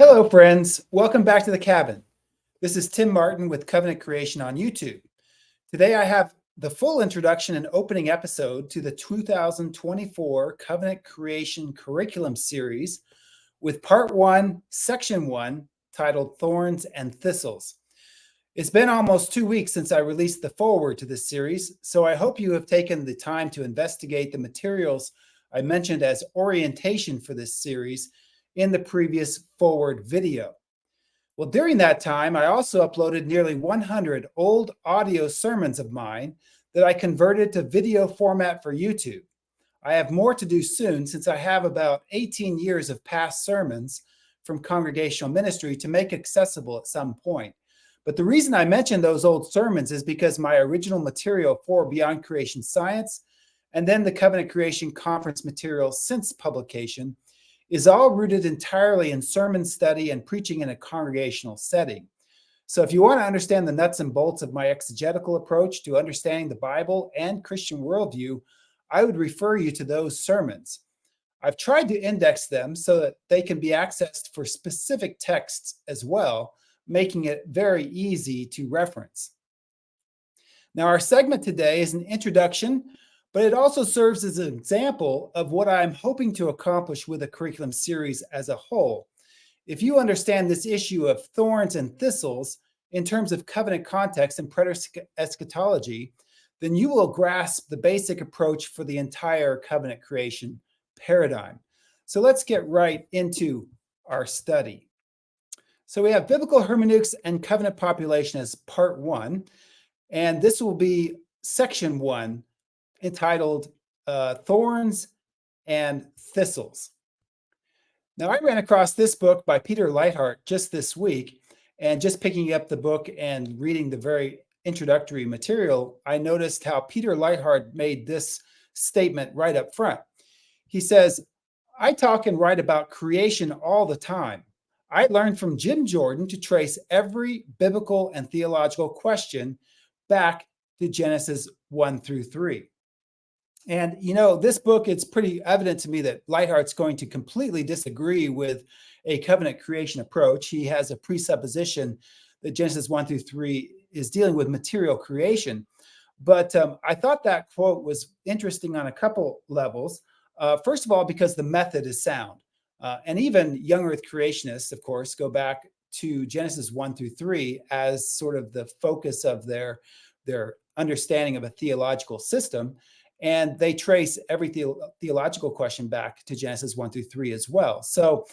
Hello, friends. Welcome back to the cabin. This is Tim Martin with Covenant Creation on YouTube. Today I have the full introduction and opening episode to the 2024 Covenant Creation Curriculum Series with Part 1, Section 1, titled Thorns and Thistles. It's been almost 2 weeks since I released the foreword to this series, so I hope you have taken the time to investigate the materials I mentioned as orientation for this series in the previous foreword video. Well, during that time, I also uploaded nearly 100 old audio sermons of mine that I converted to video format for YouTube. I have more to do soon since I have about 18 years of past sermons from congregational ministry to make accessible at some point. But the reason I mention those old sermons is because my original material for Beyond Creation Science and then the Covenant Creation Conference material since publication is all rooted entirely in sermon study and preaching in a congregational setting. So if you want to understand the nuts and bolts of my exegetical approach to understanding the Bible and Christian worldview, I would refer you to those sermons. I've tried to index them so that they can be accessed for specific texts as well, making it very easy to reference. Now, our segment today is an introduction, but it also serves as an example of what I'm hoping to accomplish with the curriculum series as a whole. If you understand this issue of thorns and thistles in terms of covenant context and preterist eschatology, then you will grasp the basic approach for the entire covenant creation paradigm. So let's get right into our study. So we have biblical hermeneutics and covenant population as part 1, and this will be section 1, entitled Thorns and Thistles. Now, I ran across this book by Peter Leithart just this week, and just picking up the book and reading the very introductory material, I noticed how Peter Leithart made this statement right up front. He says, "I talk and write about creation all the time. I learned from Jim Jordan to trace every biblical and theological question back to Genesis 1 through 3. And, you know, this book, it's pretty evident to me that Leithart's going to completely disagree with a covenant creation approach. He has a presupposition that Genesis 1 through 3 is dealing with material creation. But I thought that quote was interesting on a couple levels. First of all, because the method is sound. And even young earth creationists, of course, go back to Genesis 1 through 3 as sort of the focus of their understanding of a theological system. And they trace every theological question back to Genesis 1 through 3 as well. So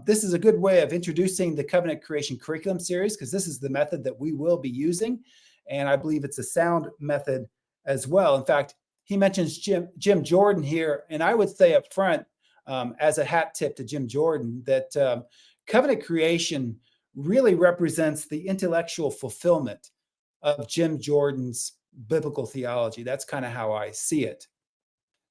this is a good way of introducing the Covenant Creation Curriculum Series, because this is the method that we will be using. And I believe it's a sound method as well. In fact, he mentions Jim Jordan here. And I would say up front, as a hat tip to Jim Jordan, that covenant creation really represents the intellectual fulfillment of Jim Jordan's biblical theology. That's kind of how I see it.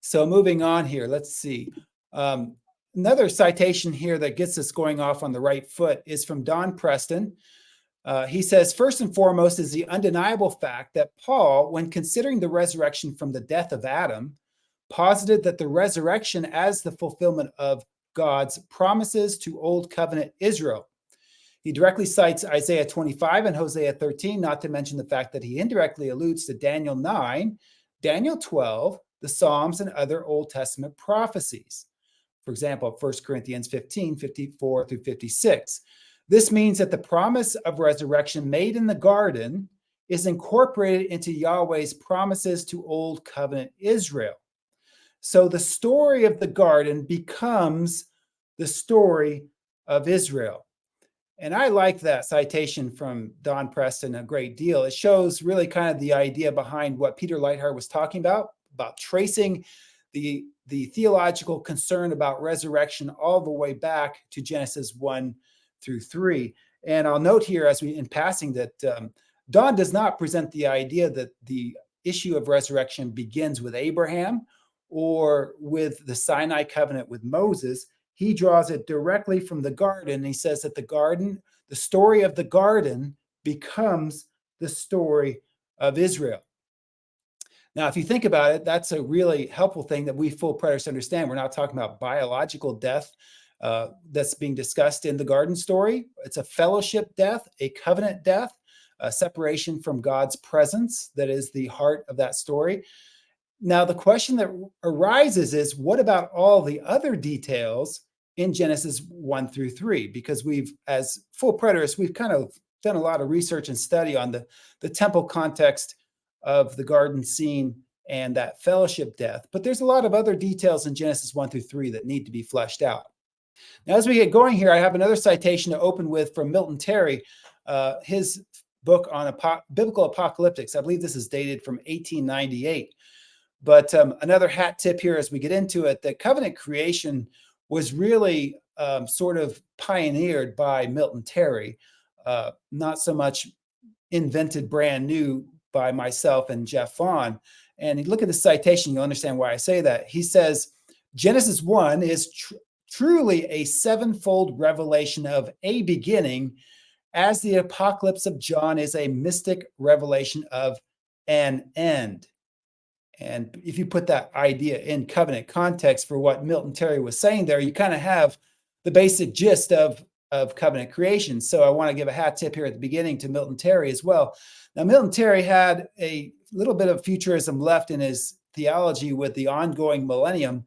So moving on here, let's see. Another citation here that gets us going off on the right foot is from Don Preston. He says, first and foremost is the undeniable fact that Paul, when considering the resurrection from the death of Adam, posited that the resurrection as the fulfillment of God's promises to Old Covenant Israel. He directly cites Isaiah 25 and Hosea 13, not to mention the fact that he indirectly alludes to Daniel 9, Daniel 12, the Psalms, and other Old Testament prophecies. For example, 1 Corinthians 15, 54 through 56. This means that the promise of resurrection made in the garden is incorporated into Yahweh's promises to Old Covenant Israel. So the story of the garden becomes the story of Israel. And I like that citation from Don Preston a great deal. It shows really kind of the idea behind what Peter Leithart was talking about tracing the theological concern about resurrection all the way back to Genesis 1 through 3. And I'll note here as we in passing that Don does not present the idea that the issue of resurrection begins with Abraham or with the Sinai covenant with Moses. He draws it directly from the garden. He says that the story of the garden becomes the story of Israel. Now, if you think about it, that's a really helpful thing that we full preterists understand. We're not talking about biological death that's being discussed in the garden story. It's a fellowship death, a covenant death, a separation from God's presence that is the heart of that story. Now, the question that arises is, what about all the other details in Genesis 1 through 3? Because we've, as full preterists, we've kind of done a lot of research and study on the temple context of the garden scene and that fellowship death. But there's a lot of other details in Genesis 1 through 3 that need to be fleshed out. Now, as we get going here, I have another citation to open with from Milton Terry, his book on biblical apocalyptics. I believe this is dated from 1898. But another hat tip here as we get into it, that covenant creation was really sort of pioneered by Milton Terry, not so much invented brand new by myself and Jeff Vaughn. And you look at the citation, you'll understand why I say that. He says, Genesis 1 is truly a sevenfold revelation of a beginning, as the apocalypse of John is a mystic revelation of an end. And if you put that idea in covenant context for what Milton Terry was saying there, you kind of have the basic gist of covenant creation. So I want to give a hat tip here at the beginning to Milton Terry as well. Now, Milton Terry had a little bit of futurism left in his theology with the ongoing millennium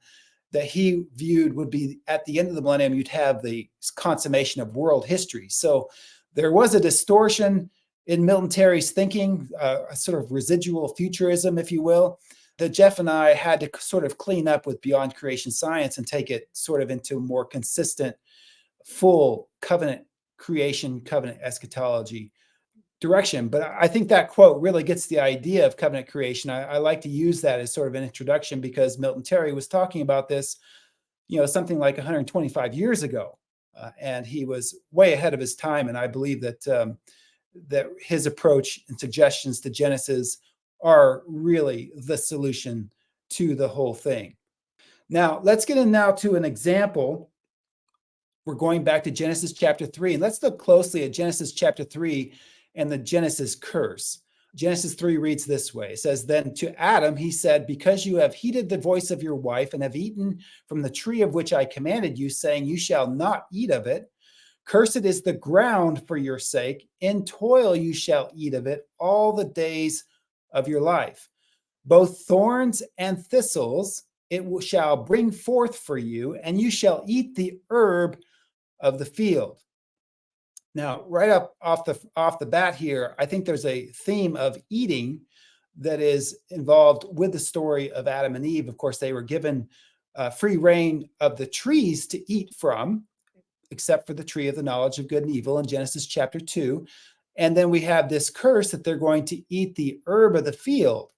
that he viewed would be at the end of the millennium, you'd have the consummation of world history. So there was a distortion in Milton Terry's thinking, a sort of residual futurism, if you will, that Jeff and I had to sort of clean up with Beyond Creation Science and take it sort of into a more consistent, full covenant creation, covenant eschatology direction. But I think that quote really gets the idea of covenant creation. I like to use that as sort of an introduction because Milton Terry was talking about this, something like 125 years ago. And he was way ahead of his time. And I believe that that his approach and suggestions to Genesis are really the solution to the whole thing. Now, let's get in now to an example. We're going back to Genesis chapter 3, and let's look closely at Genesis chapter 3 and the Genesis curse. Genesis 3 reads this way. It says, Then to Adam he said, Because you have heeded the voice of your wife and have eaten from the tree of which I commanded you, saying, You shall not eat of it. Cursed is the ground for your sake. In toil you shall eat of it all the days of your life. Both thorns and thistles it shall bring forth for you, and you shall eat the herb of the field. Now, right up off the bat here, I think there's a theme of eating that is involved with the story of Adam and Eve. Of course, they were given free reign of the trees to eat from, except for the tree of the knowledge of good and evil in Genesis chapter 2. And then we have this curse that they're going to eat the herb of the field.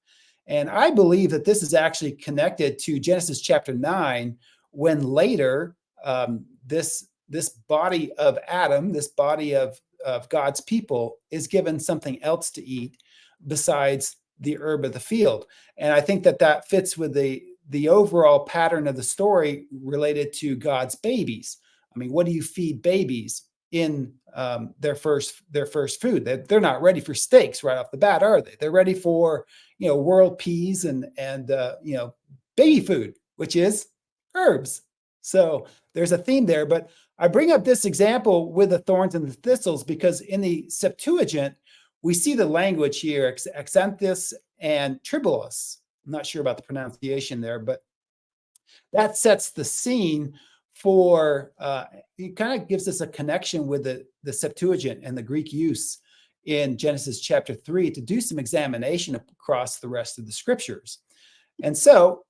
And I believe that this is actually connected to Genesis chapter 9, when later this body of Adam, this body of God's people, is given something else to eat besides the herb of the field. And I think that fits with the overall pattern of the story related to God's babies. I mean, what do you feed babies in their first food? They're not ready for steaks right off the bat, are they? They're ready for world peas and baby food, which is herbs. So there's a theme there. But I bring up this example with the thorns and the thistles because in the Septuagint we see the language here, exanthus and tribulus. I'm not sure about the pronunciation there, but that sets the scene for, it kind of gives us a connection with the Septuagint and the Greek use in Genesis chapter 3 to do some examination across the rest of the scriptures. And so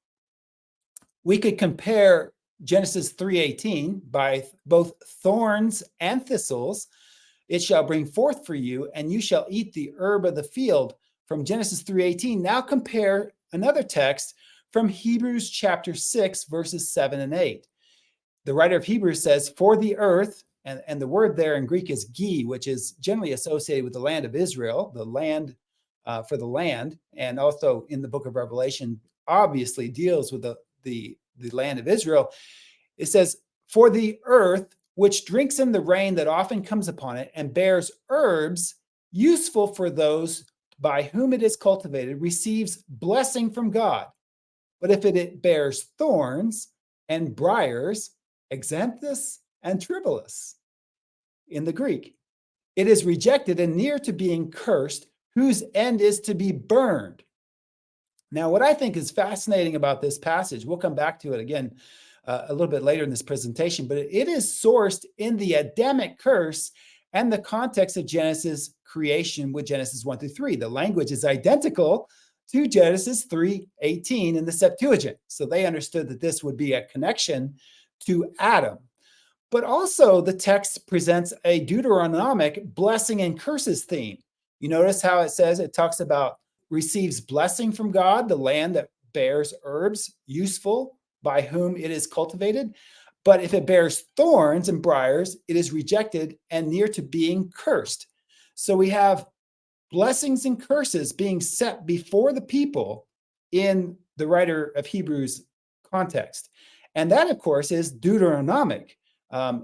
we could compare Genesis 3:18, by both thorns and thistles it shall bring forth for you, and you shall eat the herb of the field, from Genesis 3:18. Now compare another text from Hebrews chapter 6, verses 7 and 8. The writer of Hebrews says, For the earth, and the word there in Greek is gi, which is generally associated with the land of Israel, the land for the land, and also in the book of Revelation obviously deals with the land of Israel. It says, For the earth, which drinks in the rain that often comes upon it, and bears herbs useful for those by whom it is cultivated, receives blessing from God. But if it bears thorns and briars, exanthus and tribulus in the Greek. It is rejected and near to being cursed, whose end is to be burned. Now, what I think is fascinating about this passage, we'll come back to it again a little bit later in this presentation, but it is sourced in the Adamic curse and the context of Genesis creation with Genesis 1 through 3. The language is identical to Genesis 3:18 in the Septuagint. So they understood that this would be a connection to Adam. But also the text presents a Deuteronomic blessing and curses theme. You notice how it says, it talks about receives blessing from God, the land that bears herbs, useful, by whom it is cultivated. But if it bears thorns and briars, it is rejected and near to being cursed. So we have blessings and curses being set before the people in the writer of Hebrews context. And that, of course, is Deuteronomic.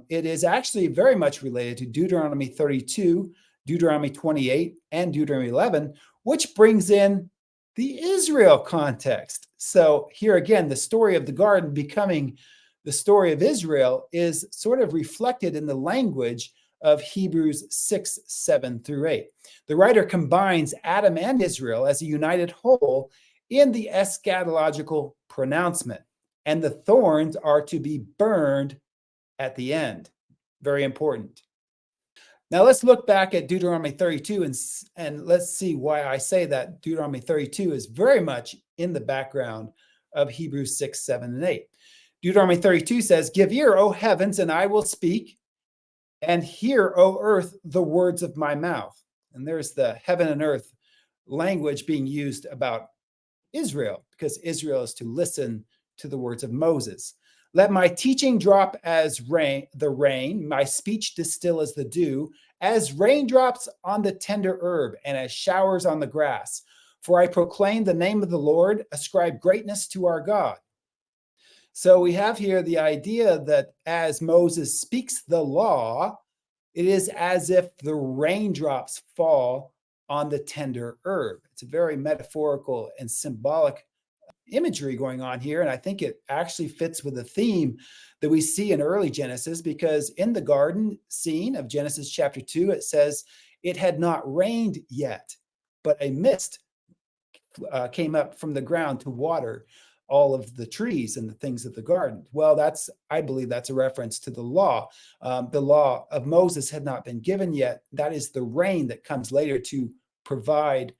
It is actually very much related to Deuteronomy 32, Deuteronomy 28, and Deuteronomy 11, which brings in the Israel context. So here again, the story of the garden becoming the story of Israel is sort of reflected in the language of Hebrews 6, 7 through 8. The writer combines Adam and Israel as a united whole in the eschatological pronouncement, and the thorns are to be burned at the end. Very important. Now let's look back at Deuteronomy 32 and let's see why I say that Deuteronomy 32 is very much in the background of Hebrews 6, 7, and 8. Deuteronomy 32 says, "Give ear, O heavens, and I will speak, and hear, O earth, the words of my mouth." And there's the heaven and earth language being used about Israel, because Israel is to listen to the words of Moses. "Let my teaching drop as the rain, my speech distill as the dew, as raindrops on the tender herb, and as showers on the grass. For I proclaim the name of the Lord, ascribe greatness to our God." So we have here the idea that as Moses speaks the law, it is as if the raindrops fall on the tender herb. It's a very metaphorical and symbolic imagery going on here. And I think it actually fits with the theme that we see in early Genesis, because in the garden scene of Genesis chapter 2, it says it had not rained yet, but a mist came up from the ground to water all of the trees and the things of the garden. Well, I believe that's a reference to the law. The law of Moses had not been given yet. That is the rain that comes later to provide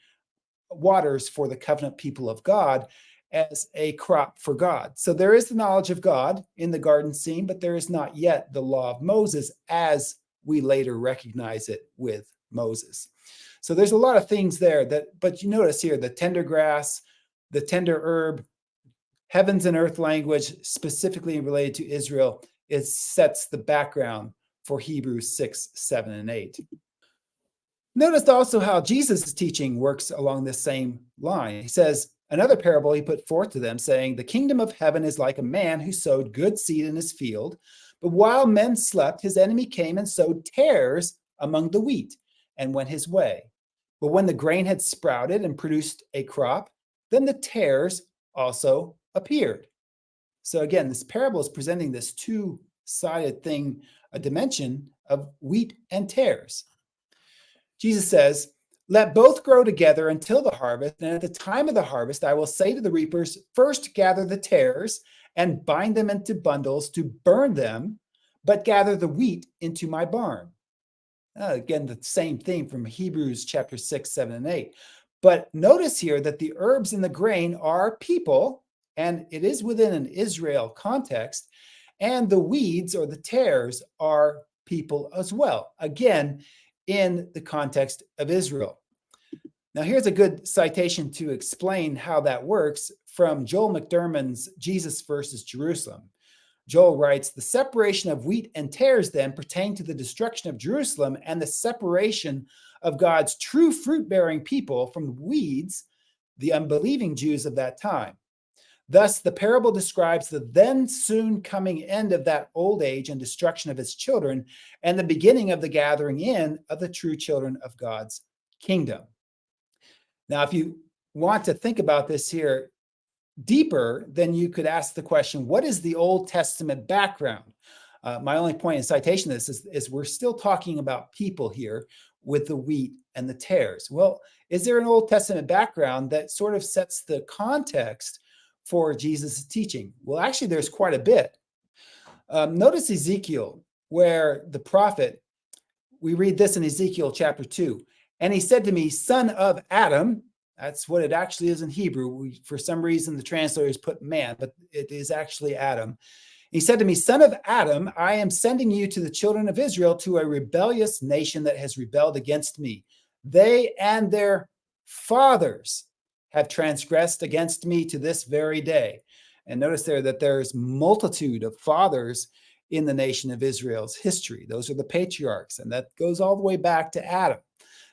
waters for the covenant people of God as a crop for God. So there is the knowledge of God in the garden scene, but there is not yet the law of Moses as we later recognize it with Moses. So there's a lot of things there but you notice here, the tender grass, the tender herb, heavens and earth language specifically related to Israel, it sets the background for Hebrews 6, 7, and 8. Notice also how Jesus' teaching works along this same line. He says, another parable he put forth to them, saying, "The kingdom of heaven is like a man who sowed good seed in his field, but while men slept, his enemy came and sowed tares among the wheat and went his way. But when the grain had sprouted and produced a crop, then the tares also appeared." So again, this parable is presenting this two-sided thing, a dimension of wheat and tares. Jesus says, "Let both grow together until the harvest, and at the time of the harvest, I will say to the reapers, first gather the tares and bind them into bundles to burn them, but gather the wheat into my barn." Again, the same theme from Hebrews chapter 6, 7, and 8. But notice here that the herbs and the grain are people, and it is within an Israel context, and the weeds or the tares are people as well. Again, in the context of Israel. Now, here's a good citation to explain how that works from Joel McDermott's Jesus versus Jerusalem. Joel writes, "The separation of wheat and tares then pertain to the destruction of Jerusalem and the separation of God's true fruit-bearing people from the weeds, the unbelieving Jews of that time. Thus, the parable describes the then soon coming end of that old age and destruction of its children, and the beginning of the gathering in of the true children of God's kingdom." Now, if you want to think about this here deeper, then you could ask the question, what is the Old Testament background? My only point in citation of this is we're still talking about people here with the wheat and the tares. Well, is there an Old Testament background that sort of sets the context for Jesus' teaching? Well, actually, there's quite a bit. Notice Ezekiel, where the prophet, we read this in Ezekiel chapter 2. And he said to me, son of Adam, that's what it actually is in Hebrew. For some reason, the translators put man, but it is actually Adam. He said to me, son of Adam, I am sending you to the children of Israel, to a rebellious nation that has rebelled against me. They and their fathers have transgressed against me to this very day. And notice there that there's multitude of fathers in the nation of Israel's history. Those are the patriarchs, and that goes all the way back to Adam.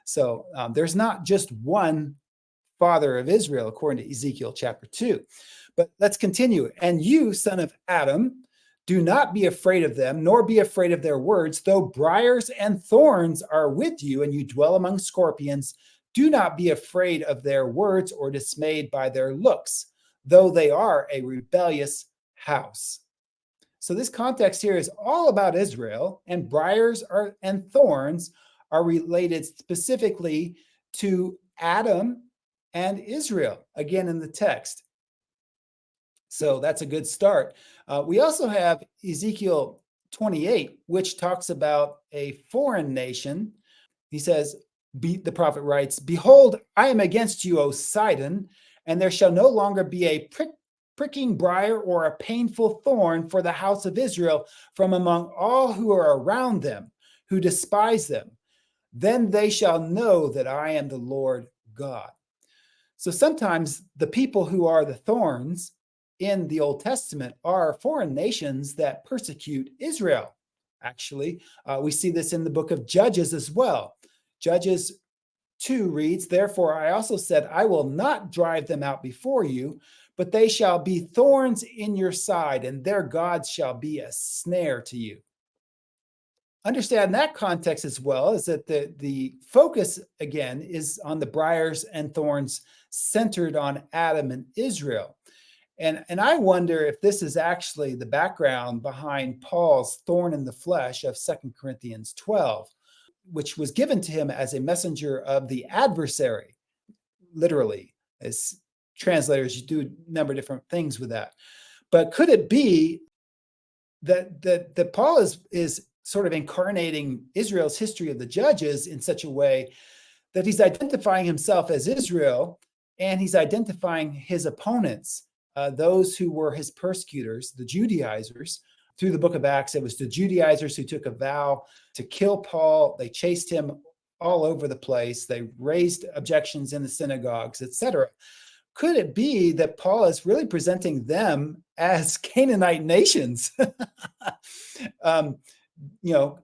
So there's not just one father of Israel, according to Ezekiel chapter 2. But let's continue. And you, son of Adam, do not be afraid of them, nor be afraid of their words, though briars and thorns are with you, and you dwell among scorpions. Do not be afraid of their words or dismayed by their looks, though they are a rebellious house. So this context here is all about Israel, and briars and thorns are related specifically to Adam and Israel, again in the text. So that's a good start. We also have Ezekiel 28, which talks about a foreign nation. He says, the prophet writes, behold, I am against you, O Sidon, and there shall no longer be a pricking briar or a painful thorn for the house of Israel from among all who are around them, who despise them. Then they shall know that I am the Lord God. So sometimes the people who are the thorns in the Old Testament are foreign nations that persecute Israel. Actually, we see this in the book of Judges as well. Judges 2 reads, therefore I also said, I will not drive them out before you, but they shall be thorns in your side, and their gods shall be a snare to you. Understand that context as well is that the focus, again, is on the briars and thorns centered on Adam and Israel. And I wonder if this is actually the background behind Paul's thorn in the flesh of 2 Corinthians 12, which was given to him as a messenger of the adversary, literally, as translators do a number of different things with that. But could it be that Paul is sort of incarnating Israel's history of the judges in such a way that he's identifying himself as Israel, and he's identifying his opponents, those who were his persecutors, the Judaizers. Through the book of Acts, it was the Judaizers who took a vow to kill Paul. They chased him all over the place. They raised objections in the synagogues, etc. Could it be that Paul is really presenting them as Canaanite nations,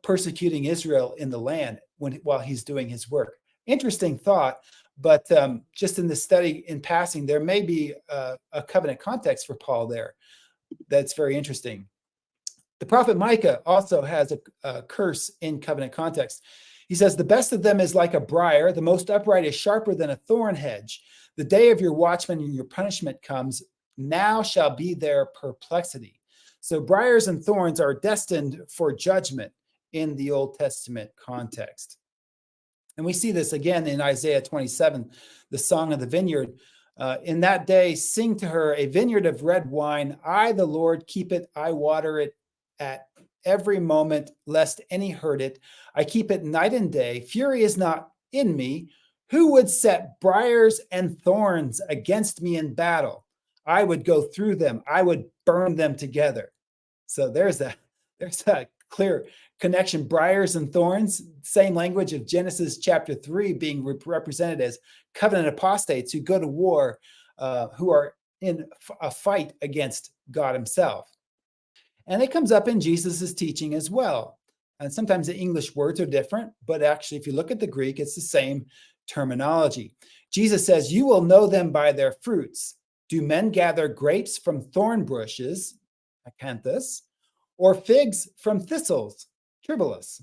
persecuting Israel in the land while he's doing his work? Interesting thought, but just in the study in passing, there may be a covenant context for Paul there. That's very interesting. The prophet Micah also has a curse in covenant context. He says, the best of them is like a briar. The most upright is sharper than a thorn hedge. The day of your watchman and your punishment comes. Now shall be their perplexity. So briars and thorns are destined for judgment in the Old Testament context. And we see this again in Isaiah 27, the Song of the Vineyard. In that day, sing to her a vineyard of red wine. I, the Lord, keep it. I water it at every moment, lest any hurt it. I keep it night and day. Fury is not in me. Who would set briars and thorns against me in battle? I would go through them. I would burn them together. So there's a clear connection. Briars and thorns, same language of Genesis chapter 3 being represented as covenant apostates who go to war, who are in a fight against God himself. And it comes up in Jesus's teaching as well. And sometimes the English words are different, but actually, if you look at the Greek, it's the same terminology. Jesus says, you will know them by their fruits. Do men gather grapes from thorn bushes, acanthus, or figs from thistles, tribulus?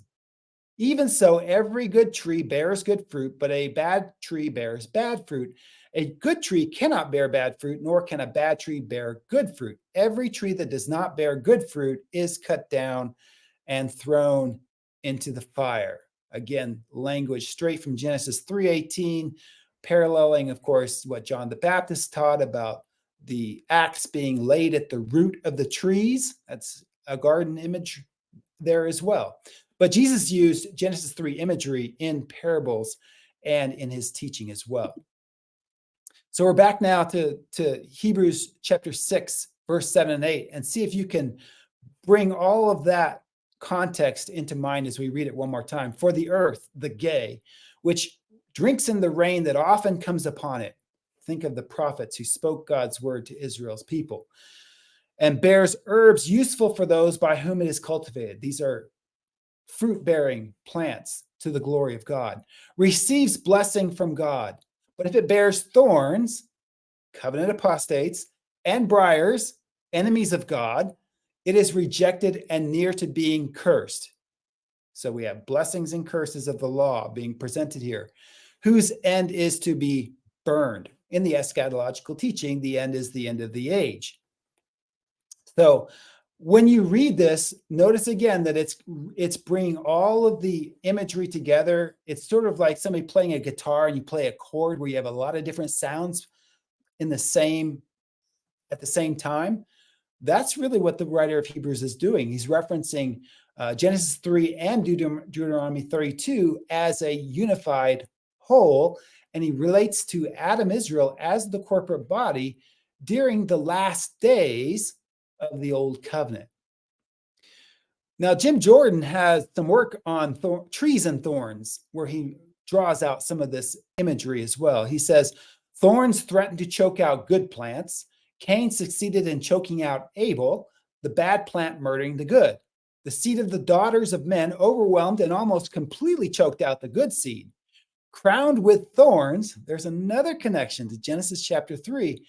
Even so, every good tree bears good fruit, but a bad tree bears bad fruit. A good tree cannot bear bad fruit, nor can a bad tree bear good fruit. Every tree that does not bear good fruit is cut down and thrown into the fire. Again, language straight from Genesis 3:18, paralleling, of course, what John the Baptist taught about the axe being laid at the root of the trees. That's a garden image there as well. But Jesus used Genesis 3 imagery in parables and in his teaching as well. So we're back now to Hebrews chapter 6, verse 7 and 8, and see if you can bring all of that context into mind as we read it one more time. For the earth, the gay, which drinks in the rain that often comes upon it. Think of the prophets who spoke God's word to Israel's people. And bears herbs useful for those by whom it is cultivated. These are fruit-bearing plants to the glory of God. Receives blessing from God. But if it bears thorns, covenant apostates, and briars, enemies of God, it is rejected and near to being cursed. So we have blessings and curses of the law being presented here, whose end is to be burned. In the eschatological teaching, the end is the end of the age. So when you read this, notice again that it's bringing all of the imagery together. It's sort of like somebody playing a guitar and you play a chord where you have a lot of different sounds at the same time. That's really what the writer of Hebrews is doing. He's referencing Genesis 3 and Deuteronomy 32 as a unified whole, and he relates to Adam Israel as the corporate body during the last days of the Old Covenant. Now, Jim Jordan has some work on trees and thorns, where he draws out some of this imagery as well. He says, thorns threaten to choke out good plants. Cain succeeded in choking out Abel, the bad plant murdering the good. The seed of the daughters of men overwhelmed and almost completely choked out the good seed. Crowned with thorns, there's another connection to Genesis chapter 3.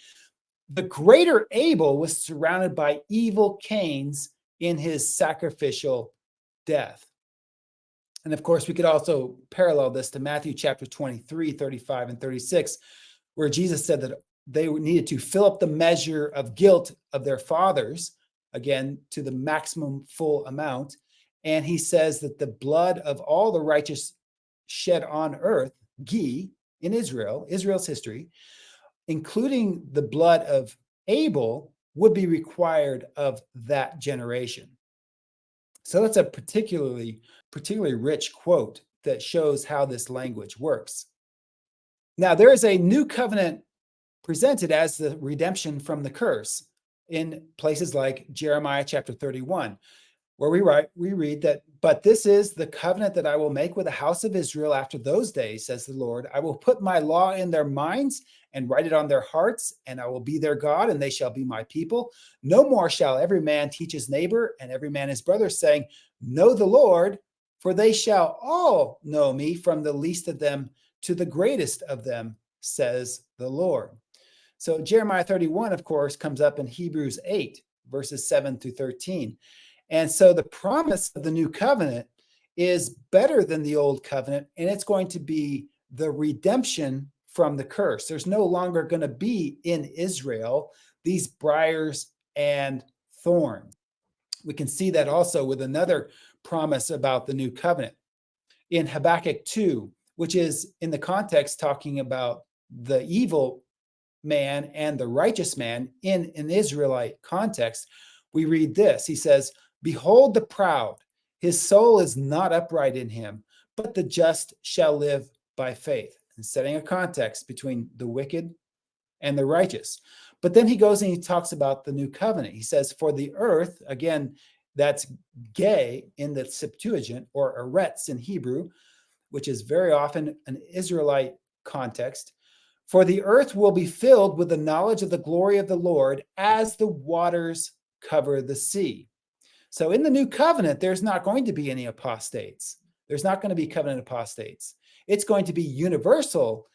The greater Abel was surrounded by evil Cains in his sacrificial death. And of course, we could also parallel this to Matthew chapter 23, 35, and 36, where Jesus said that they needed to fill up the measure of guilt of their fathers, again, to the maximum full amount. And he says that the blood of all the righteous shed on earth, in Israel's history, including the blood of Abel, would be required of that generation. So that's a particularly rich quote that shows how this language works. Now, there is a new covenant presented as the redemption from the curse in places like Jeremiah chapter 31, where we read that, but this is the covenant that I will make with the house of Israel after those days, says the Lord. I will put my law in their minds and write it on their hearts, and I will be their God, and they shall be my people. No more shall every man teach his neighbor and every man his brother, saying, know the Lord, for they shall all know me, from the least of them to the greatest of them, says the Lord. So Jeremiah 31, of course, comes up in Hebrews 8, verses 7 through 13. And so the promise of the new covenant is better than the old covenant, and it's going to be the redemption from the curse. There's no longer going to be in Israel these briars and thorns. We can see that also with another promise about the new covenant in Habakkuk 2, which is in the context talking about the evil man and the righteous man in an Israelite context. We read this. He says, behold the proud, his soul is not upright in him, but the just shall live by faith. And setting a context between the wicked and the righteous. But then he goes and he talks about the new covenant. He says, for the earth, again, that's gay in the Septuagint, or eretz in Hebrew, which is very often an Israelite context. For the earth will be filled with the knowledge of the glory of the Lord as the waters cover the sea. So in the new covenant, there's not going to be any apostates. There's not going to be covenant apostates. It's going to be universal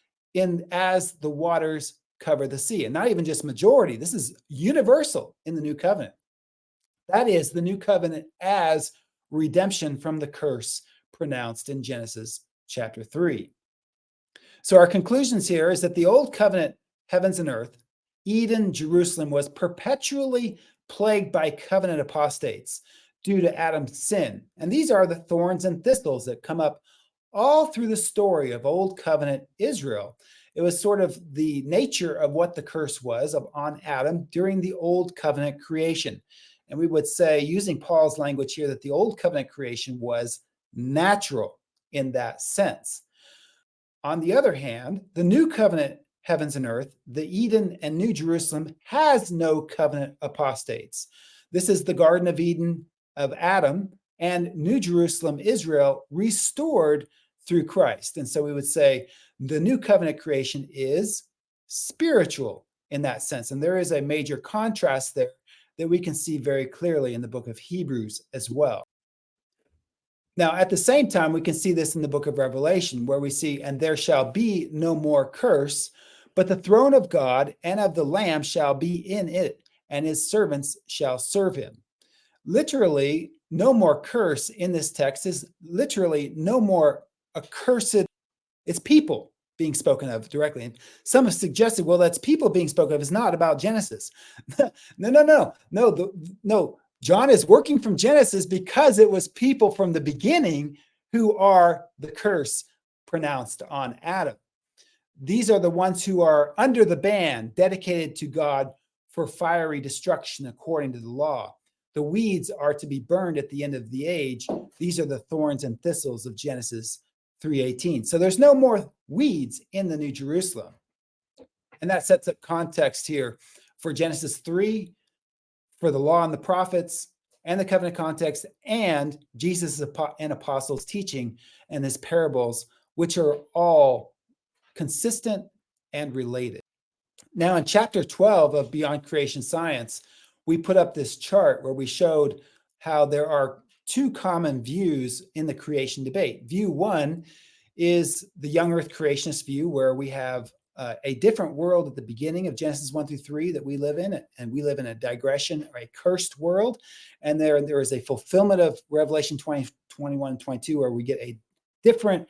as the waters cover the sea, and not even just majority. This is universal in the new covenant. That is the new covenant as redemption from the curse pronounced in Genesis chapter 3. So our conclusions here is that the old covenant, heavens and earth, Eden, Jerusalem, was perpetually plagued by covenant apostates. due to Adam's sin. And these are the thorns and thistles that come up all through the story of Old Covenant Israel. It was sort of the nature of what the curse was on Adam during the Old Covenant creation. And we would say, using Paul's language here, that the Old Covenant creation was natural in that sense. On the other hand, the New Covenant heavens and earth, the Eden and New Jerusalem, has no covenant apostates. This is the Garden of Eden of Adam and New Jerusalem, Israel, restored through Christ. And so we would say the New Covenant creation is spiritual in that sense. And there is a major contrast there that we can see very clearly in the book of Hebrews as well. Now, at the same time, we can see this in the book of Revelation, where we see, and there shall be no more curse, but the throne of God and of the Lamb shall be in it, and his servants shall serve him. Literally, no more curse in this text is literally no more accursed. It's people being spoken of directly. And some have suggested, well, that's people being spoken of. It's not about Genesis. No. John is working from Genesis because it was people from the beginning who are the curse pronounced on Adam. These are the ones who are under the ban, dedicated to God for fiery destruction according to the law. The weeds are to be burned at the end of the age. These are the thorns and thistles of Genesis 3:18. So there's no more weeds in the New Jerusalem. And that sets up context here for Genesis 3, for the law and the prophets, and the covenant context, and Jesus and apostles' teaching and his parables, which are all consistent and related. Now, in chapter 12 of Beyond Creation Science, we put up this chart where we showed how there are two common views in the creation debate. View one is the young earth creationist view, where we have a different world at the beginning of Genesis 1-3 that we live in, and we live in a digression or a cursed world. And there is a fulfillment of Revelation 20, 21, 22, where we get a different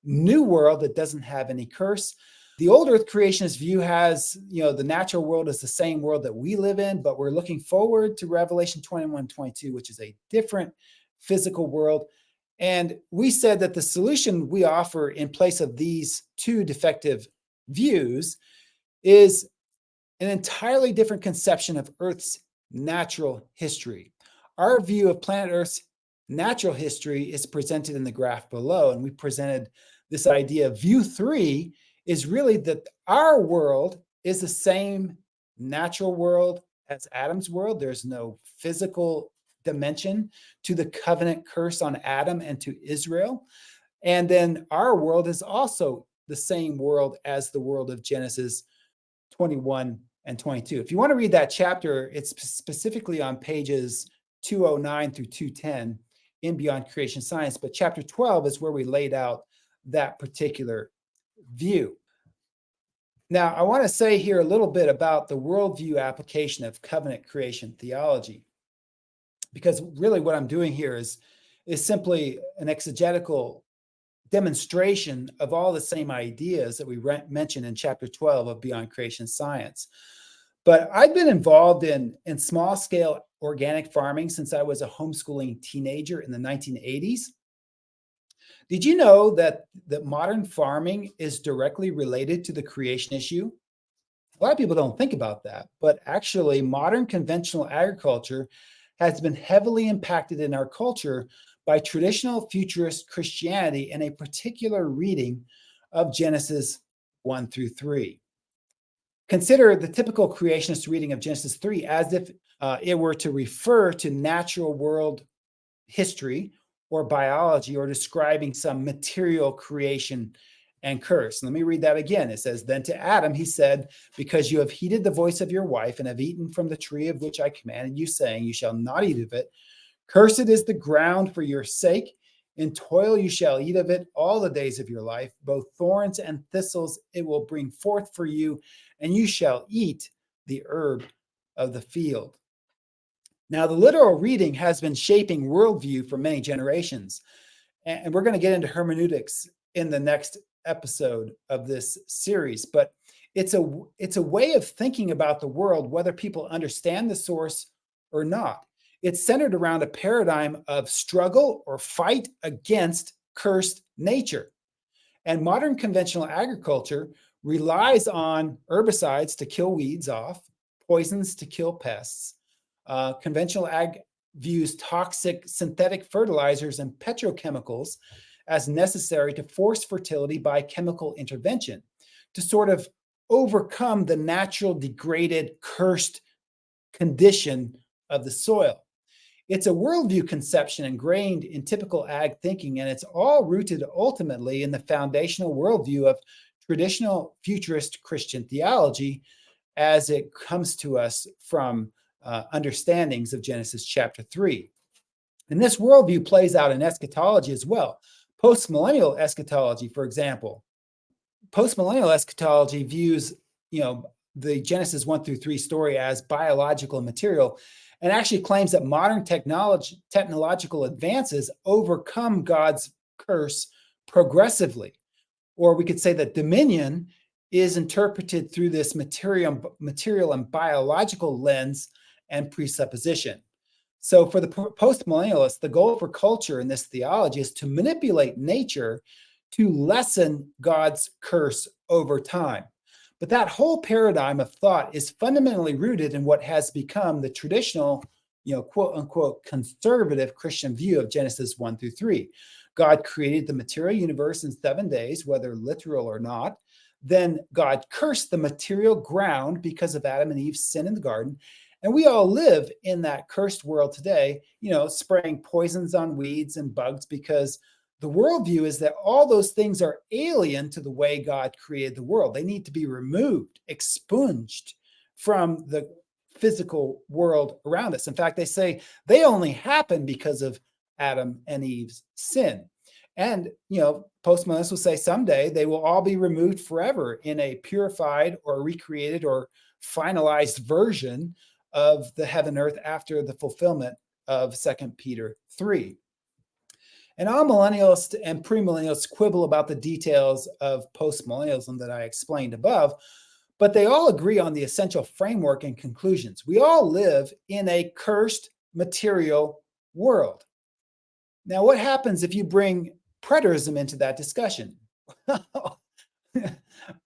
new world that doesn't have any curse. The old earth creationist view has, the natural world is the same world that we live in, but we're looking forward to Revelation 21, 22, which is a different physical world. And we said that the solution we offer in place of these two defective views is an entirely different conception of Earth's natural history. Our view of planet Earth's natural history is presented in the graph below, and we presented this idea. View 3 is really that our world is the same natural world as Adam's world. There's no physical dimension to the covenant curse on Adam and to Israel. And then our world is also the same world as the world of Genesis 21 and 22. If you want to read that chapter, it's specifically on pages 209 through 210 in Beyond Creation Science. But chapter 12 is where we laid out that particular view. Now, I want to say here a little bit about the worldview application of covenant creation theology, because really what I'm doing here is simply an exegetical demonstration of all the same ideas that we mentioned in chapter 12 of Beyond Creation Science. But I've been involved in small-scale organic farming since I was a homeschooling teenager in the 1980s. Did you know that modern farming is directly related to the creation issue? A lot of people don't think about that, but actually modern conventional agriculture has been heavily impacted in our culture by traditional futurist Christianity and a particular reading of Genesis 1-3. Consider the typical creationist reading of Genesis 3 as if it were to refer to natural world history or biology, or describing some material creation and curse. Let me read that again. It says, "Then to Adam he said, because you have heeded the voice of your wife and have eaten from the tree of which I commanded you, saying, you shall not eat of it. Cursed is the ground for your sake. In toil you shall eat of it all the days of your life. Both thorns and thistles it will bring forth for you, and you shall eat the herb of the field." Now, the literal reading has been shaping worldview for many generations. And we're going to get into hermeneutics in the next episode of this series. But it's a way of thinking about the world, whether people understand the source or not. It's centered around a paradigm of struggle or fight against cursed nature. And modern conventional agriculture relies on herbicides to kill weeds off, poisons to kill pests. Conventional ag views toxic synthetic fertilizers and petrochemicals as necessary to force fertility by chemical intervention to sort of overcome the natural degraded, cursed condition of the soil. It's a worldview conception ingrained in typical ag thinking, and it's all rooted ultimately in the foundational worldview of traditional futurist Christian theology as it comes to us from understandings of Genesis chapter 3. And this worldview plays out in eschatology as well. Postmillennial eschatology, for example. Postmillennial eschatology views, the Genesis 1 through 3 story as biological material, and actually claims that modern technological advances overcome God's curse progressively. Or we could say that dominion is interpreted through this material and biological lens and presupposition. So for the postmillennialists, the goal for culture in this theology is to manipulate nature to lessen God's curse over time. But that whole paradigm of thought is fundamentally rooted in what has become the traditional, quote unquote, conservative Christian view of Genesis 1 through 3. God created the material universe in 7 days, whether literal or not. Then God cursed the material ground because of Adam and Eve's sin in the garden. And we all live in that cursed world today, spraying poisons on weeds and bugs because the worldview is that all those things are alien to the way God created the world. They need to be removed, expunged from the physical world around us. In fact, they say they only happen because of Adam and Eve's sin. And, postmillennialists will say someday they will all be removed forever in a purified or recreated or finalized version of the heaven earth after the fulfillment of 2 Peter 3. And all millennialists and premillennialists quibble about the details of postmillennialism that I explained above, but they all agree on the essential framework and conclusions. We all live in a cursed material world. Now, what happens if you bring preterism into that discussion?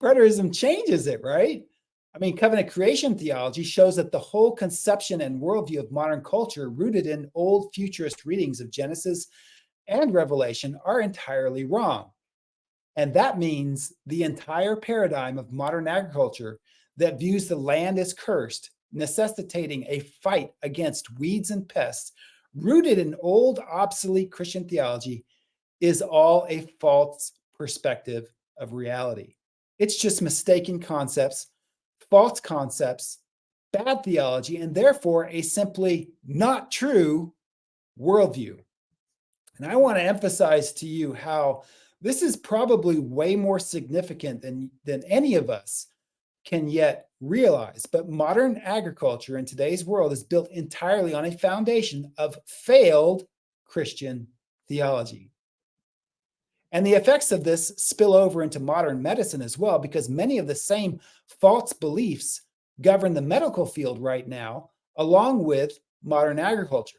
Preterism changes it, right? I mean, covenant creation theology shows that the whole conception and worldview of modern culture, rooted in old futurist readings of Genesis and Revelation, are entirely wrong. And that means the entire paradigm of modern agriculture that views the land as cursed, necessitating a fight against weeds and pests, rooted in old, obsolete Christian theology, is all a false perspective of reality. It's just mistaken concepts, false concepts, bad theology, and therefore a simply not true worldview. And I want to emphasize to you how this is probably way more significant than any of us can yet realize. But modern agriculture in today's world is built entirely on a foundation of failed Christian theology. And the effects of this spill over into modern medicine as well, because many of the same false beliefs govern the medical field right now, along with modern agriculture.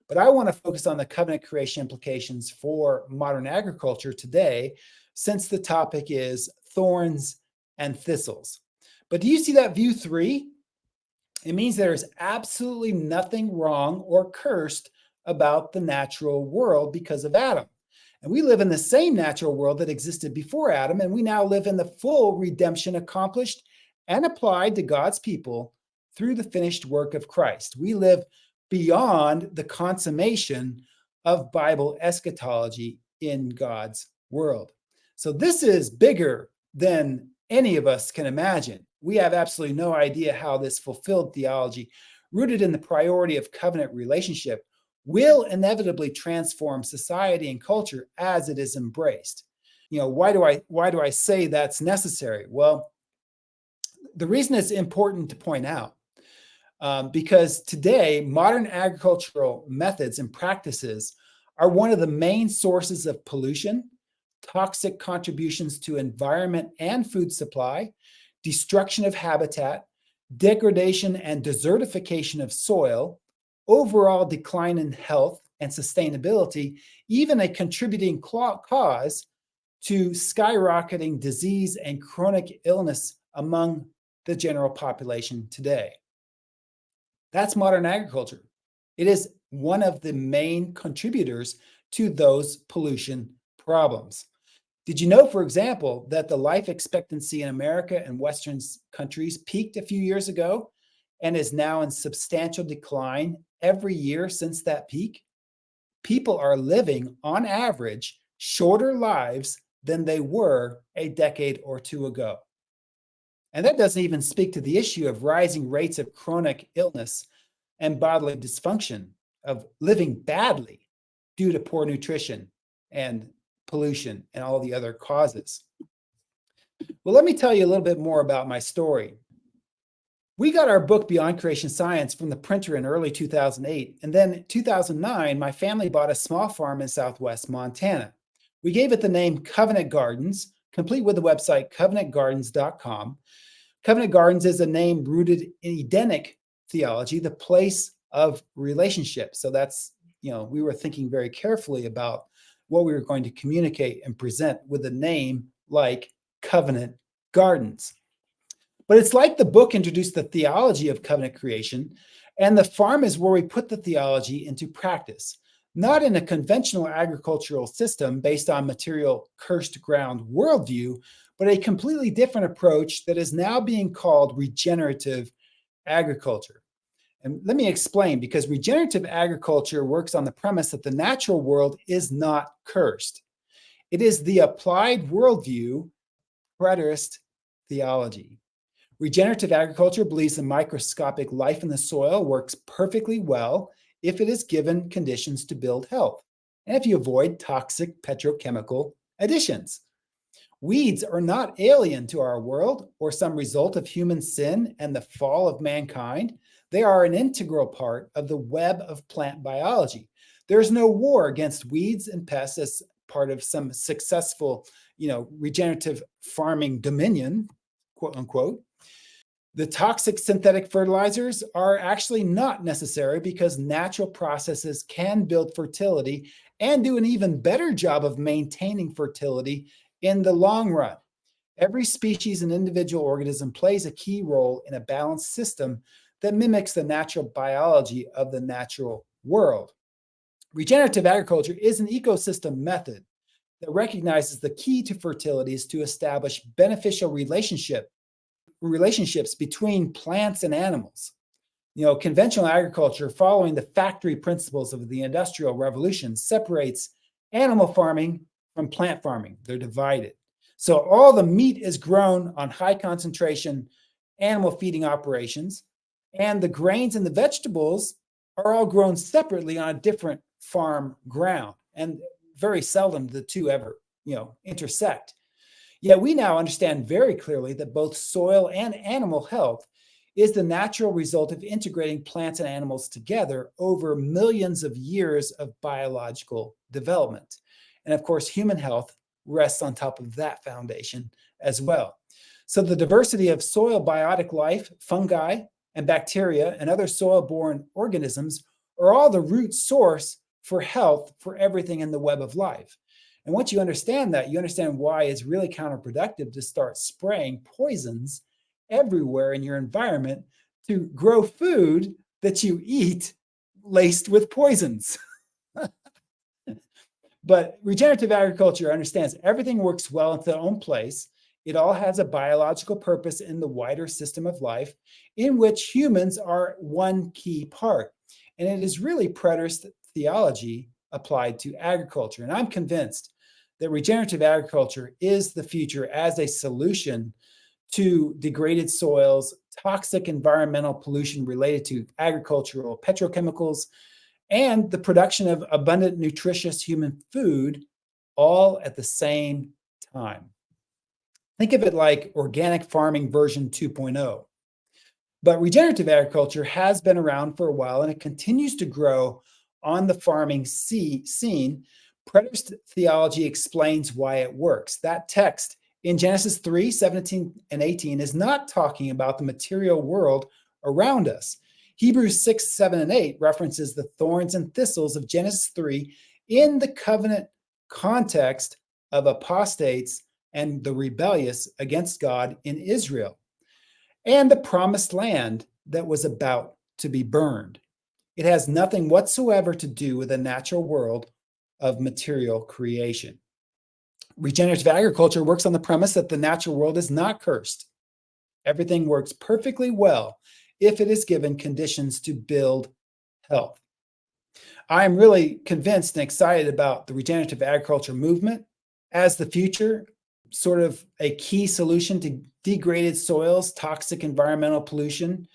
But I want to focus on the covenant creation implications for modern agriculture today, since the topic is thorns and thistles. But do you see that view 3? It means there is absolutely nothing wrong or cursed about the natural world because of Adam. And we live in the same natural world that existed before Adam, and we now live in the full redemption accomplished and applied to God's people through the finished work of Christ. We live beyond the consummation of Bible eschatology in God's world. So this is bigger than any of us can imagine. We have absolutely no idea how this fulfilled theology, rooted in the priority of covenant relationship, will inevitably transform society and culture as it is embraced. Why do I say that's necessary? Well, the reason it's important to point out, because today modern agricultural methods and practices are one of the main sources of pollution, toxic contributions to environment and food supply, destruction of habitat, degradation and desertification of soil, overall decline in health and sustainability, even a contributing cause to skyrocketing disease and chronic illness among the general population today. That's modern agriculture. It is one of the main contributors to those pollution problems. Did you know, for example, that the life expectancy in America and Western countries peaked a few years ago and is now in substantial decline every year since that peak? People are living, on average, shorter lives than they were a decade or two ago. And that doesn't even speak to the issue of rising rates of chronic illness and bodily dysfunction, of living badly due to poor nutrition and pollution and all the other causes. Well, let me tell you a little bit more about my story. We got our book Beyond Creation Science from the printer in early 2008. And then in 2009, my family bought a small farm in Southwest Montana. We gave it the name Covenant Gardens, complete with the website covenantgardens.com. Covenant Gardens is a name rooted in Edenic theology, the place of relationship. So that's, we were thinking very carefully about what we were going to communicate and present with a name like Covenant Gardens. But it's like the book introduced the theology of covenant creation, and the farm is where we put the theology into practice, not in a conventional agricultural system based on material cursed ground worldview, but a completely different approach that is now being called regenerative agriculture. And let me explain, because regenerative agriculture works on the premise that the natural world is not cursed. It is the applied worldview, preterist theology. Regenerative agriculture believes the microscopic life in the soil works perfectly well if it is given conditions to build health, and if you avoid toxic petrochemical additions. Weeds are not alien to our world or some result of human sin and the fall of mankind. They are an integral part of the web of plant biology. There's no war against weeds and pests as part of some successful, regenerative farming dominion, quote unquote. The toxic synthetic fertilizers are actually not necessary because natural processes can build fertility and do an even better job of maintaining fertility in the long run. Every species and individual organism plays a key role in a balanced system that mimics the natural biology of the natural world. Regenerative agriculture is an ecosystem method that recognizes the key to fertility is to establish beneficial relationships between plants and animals. Conventional agriculture, following the factory principles of the Industrial Revolution, separates animal farming from plant farming. They're divided. So all the meat is grown on high concentration animal feeding operations, and the grains and the vegetables are all grown separately on a different farm ground. And very seldom the two ever, intersect. Yet we now understand very clearly that both soil and animal health is the natural result of integrating plants and animals together over millions of years of biological development. And of course, human health rests on top of that foundation as well. So the diversity of soil biotic life, fungi, and bacteria, and other soil-borne organisms are all the root source for health for everything in the web of life. And once you understand that, you understand why it's really counterproductive to start spraying poisons everywhere in your environment to grow food that you eat laced with poisons. But regenerative agriculture understands everything works well in its own place. It all has a biological purpose in the wider system of life, in which humans are one key part. And it is really preterist theology applied to agriculture. And I'm convinced that regenerative agriculture is the future as a solution to degraded soils, toxic environmental pollution related to agricultural petrochemicals, and the production of abundant, nutritious human food, all at the same time. Think of it like organic farming version 2.0. But regenerative agriculture has been around for a while, and it continues to grow on the farming scene. Preterist theology explains why it works. That text in Genesis 3, 17 and 18 is not talking about the material world around us. Hebrews 6, 7, and 8 references the thorns and thistles of Genesis 3 in the covenant context of apostates and the rebellious against God in Israel, and the promised land that was about to be burned. It has nothing whatsoever to do with the natural world of material creation. Regenerative agriculture works on the premise that the natural world is not cursed. Everything works perfectly well if it is given conditions to build health. I'm really convinced and excited about the regenerative agriculture movement as the future, sort of a key solution to degraded soils, toxic environmental pollution,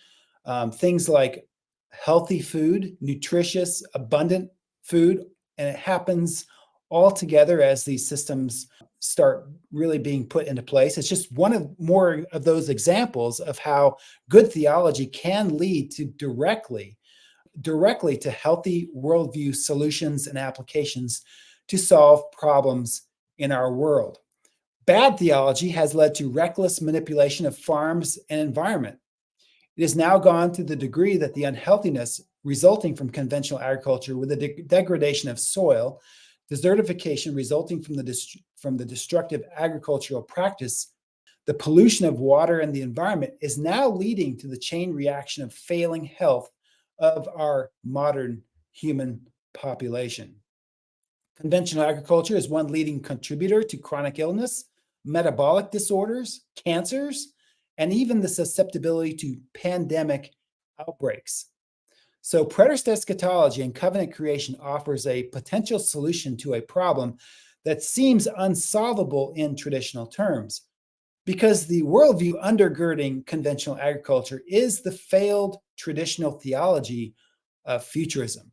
things like healthy food, nutritious, abundant food, and it happens all together as these systems start really being put into place. It's just one of more of those examples of how good theology can lead to directly to healthy worldview solutions and applications to solve problems in our world. Bad theology has led to reckless manipulation of farms and environment. It has now gone to the degree that the unhealthiness resulting from conventional agriculture with the degradation of soil, desertification resulting from the destructive agricultural practice, the pollution of water and the environment is now leading to the chain reaction of failing health of our modern human population. Conventional agriculture is one leading contributor to chronic illness, metabolic disorders, cancers, and even the susceptibility to pandemic outbreaks. So preterist eschatology and covenant creation offers a potential solution to a problem that seems unsolvable in traditional terms, because the worldview undergirding conventional agriculture is the failed traditional theology of futurism.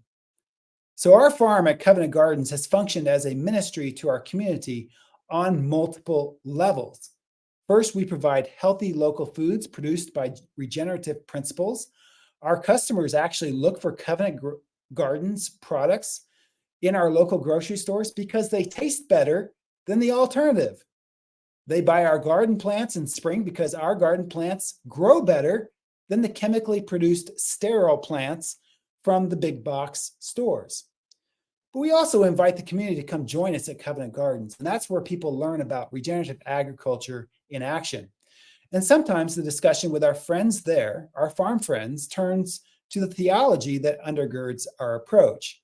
So our farm at Covenant Gardens has functioned as a ministry to our community on multiple levels. First, we provide healthy local foods produced by regenerative principles. Our customers actually look for Covenant Gardens products in our local grocery stores because they taste better than the alternative. They buy our garden plants in spring because our garden plants grow better than the chemically produced sterile plants from the big box stores. But we also invite the community to come join us at Covenant Gardens, and that's where people learn about regenerative agriculture in action. And sometimes the discussion with our friends there, our farm friends, turns to the theology that undergirds our approach.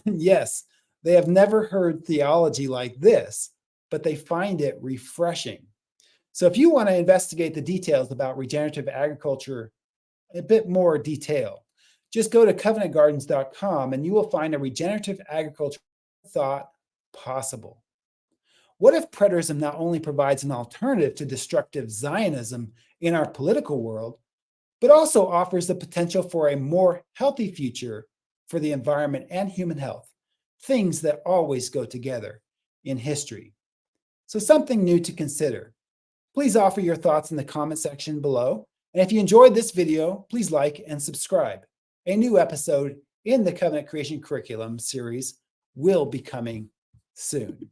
And yes, they have never heard theology like this, but they find it refreshing. So if you want to investigate the details about regenerative agriculture a bit more detail, just go to covenantgardens.com and you will find a regenerative agriculture thought possible. What if preterism not only provides an alternative to destructive Zionism in our political world, but also offers the potential for a more healthy future for the environment and human health, things that always go together in history? So something new to consider. Please offer your thoughts in the comment section below. And if you enjoyed this video, please like and subscribe. A new episode in the Covenant Creation Curriculum series will be coming soon.